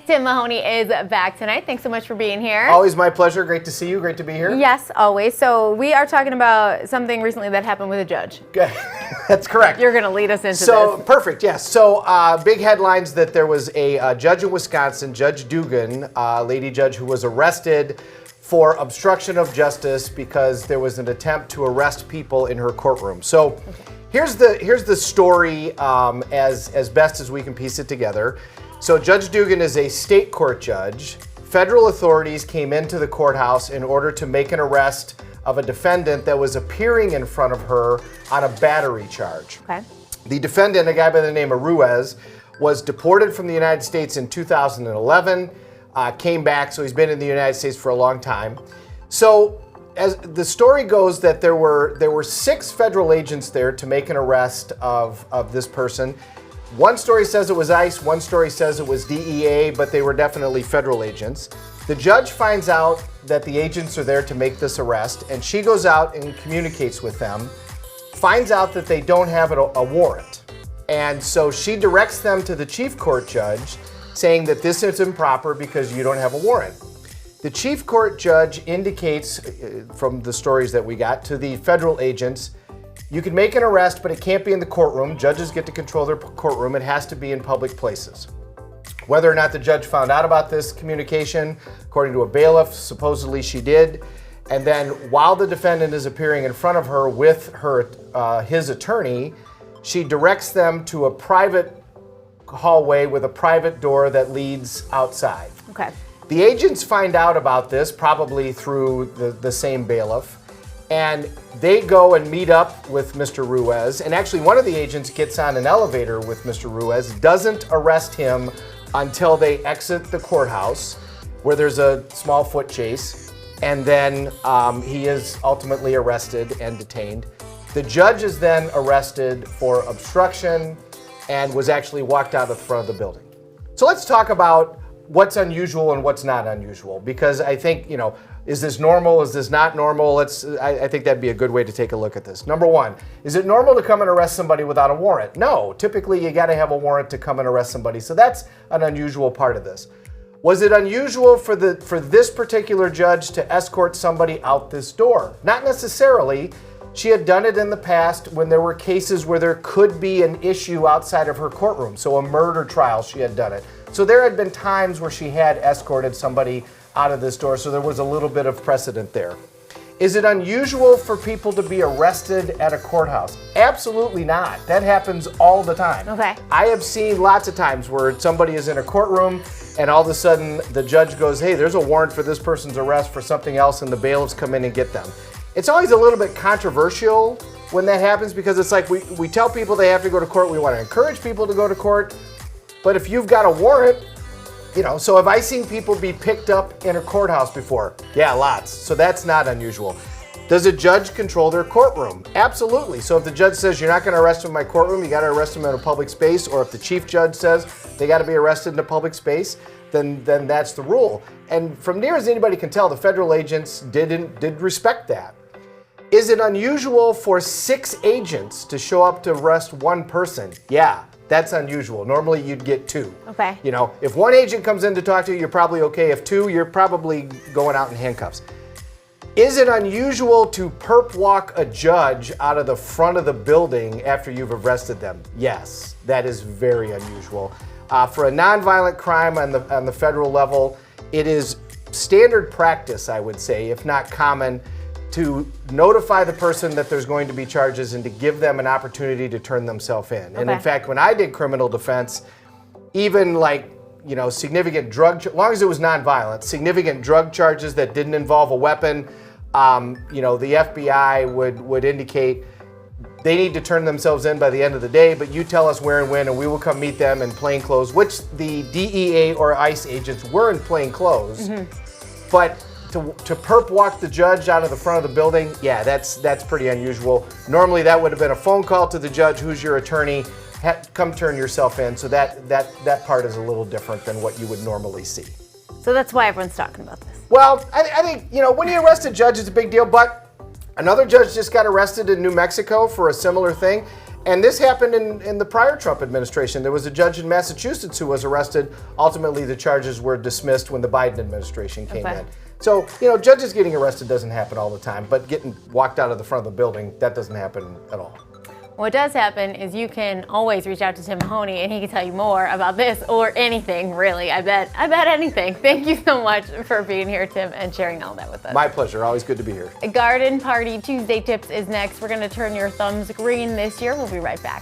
Tim Mahoney is back tonight. Thanks so much for being here. Always my pleasure. Great to see you. Great to be here. Yes, always. So we are talking about something recently that happened with a judge. Okay. That's correct. You're going to lead us into this. Perfect, yes. So big headlines that there was a judge in Wisconsin, Judge Dugan, lady judge who was arrested for obstruction of justice because there was an attempt to arrest people in her courtroom. So here's the story as best as we can piece it together. So Judge Dugan is a state court judge. Federal authorities came into the courthouse in order to make an arrest of a defendant that was appearing in front of her on a battery charge. Okay. The defendant, a guy by the name of Ruiz, was deported from the United States in 2011, came back, so he's been in the United States for a long time. So as the story goes that there were 6 federal agents there to make an arrest of this person. One story says it was ICE, one story says it was DEA, but they were definitely federal agents. The judge finds out that the agents are there to make this arrest, and she goes out and communicates with them, finds out that they don't have a warrant. And so she directs them to the chief court judge, saying that this is improper because you don't have a warrant. The chief court judge indicates, from the stories that we got, to the federal agents, you can make an arrest, but it can't be in the courtroom. Judges get to control their courtroom. It has to be in public places. Whether or not the judge found out about this communication, according to a bailiff, supposedly she did. And then while the defendant is appearing in front of her with his attorney, she directs them to a private hallway with a private door that leads outside. Okay. The agents find out about this, probably through the same bailiff, and they go and meet up with Mr. Ruiz. And actually, one of the agents gets on an elevator with Mr. Ruiz, doesn't arrest him until they exit the courthouse, where there's a small foot chase, and then he is ultimately arrested and detained. The judge is then arrested for obstruction and was actually walked out of the front of the building. So let's talk about what's unusual and what's not unusual, because I think, is this normal? Is this not normal? I think that'd be a good way to take a look at this. Number one, is it normal to come and arrest somebody without a warrant? No, typically you gotta have a warrant to come and arrest somebody. So that's an unusual part of this. Was it unusual for this particular judge to escort somebody out this door? Not necessarily. She had done it in the past when there were cases where there could be an issue outside of her courtroom. So a murder trial, she had done it. So there had been times where she had escorted somebody out of this door, so there was a little bit of precedent there. Is it unusual for people to be arrested at a courthouse? Absolutely not. That happens all the time. Okay. I have seen lots of times where somebody is in a courtroom and all of a sudden the judge goes, hey, there's a warrant for this person's arrest for something else, and the bailiffs come in and get them. It's always a little bit controversial when that happens, because it's like we tell people they have to go to court. We want to encourage people to go to court. But if you've got a warrant, so have I seen people be picked up in a courthouse before? Yeah, lots. So that's not unusual. Does a judge control their courtroom? Absolutely. So if the judge says you're not going to arrest them in my courtroom, you got to arrest them in a public space, or if the chief judge says they got to be arrested in a public space, then that's the rule. And from near as anybody can tell, the federal agents did respect that. Is it unusual for 6 agents to show up to arrest one person? Yeah, that's unusual. Normally you'd get 2. Okay. If one agent comes in to talk to you, you're probably okay. If 2, you're probably going out in handcuffs. Is it unusual to perp walk a judge out of the front of the building after you've arrested them? Yes, that is very unusual. For a nonviolent crime on the federal level, it is standard practice, I would say, if not common, to notify the person that there's going to be charges and to give them an opportunity to turn themselves in. And in fact, when I did criminal defense, even significant drug, as long as it was nonviolent, significant drug charges that didn't involve a weapon, the FBI would indicate they need to turn themselves in by the end of the day, but you tell us where and when, and we will come meet them in plain clothes, which the DEA or ICE agents were in plain clothes. Mm-hmm. But to perp walk the judge out of the front of the building, yeah, that's pretty unusual. Normally that would have been a phone call to the judge, who's your attorney, come turn yourself in. So that part is a little different than what you would normally see. So that's why everyone's talking about this. Well, I think, when you arrest a judge, it's a big deal, but another judge just got arrested in New Mexico for a similar thing. And this happened in the prior Trump administration. There was a judge in Massachusetts who was arrested. Ultimately, the charges were dismissed when the Biden administration came in. So, judges getting arrested doesn't happen all the time, but getting walked out of the front of the building, that doesn't happen at all. What does happen is you can always reach out to Tim Mahoney and he can tell you more about this or anything, really. I bet anything. Thank you so much for being here, Tim, and sharing all that with us. My pleasure. Always good to be here. Garden Party Tuesday Tips is next. We're going to turn your thumbs green this year. We'll be right back.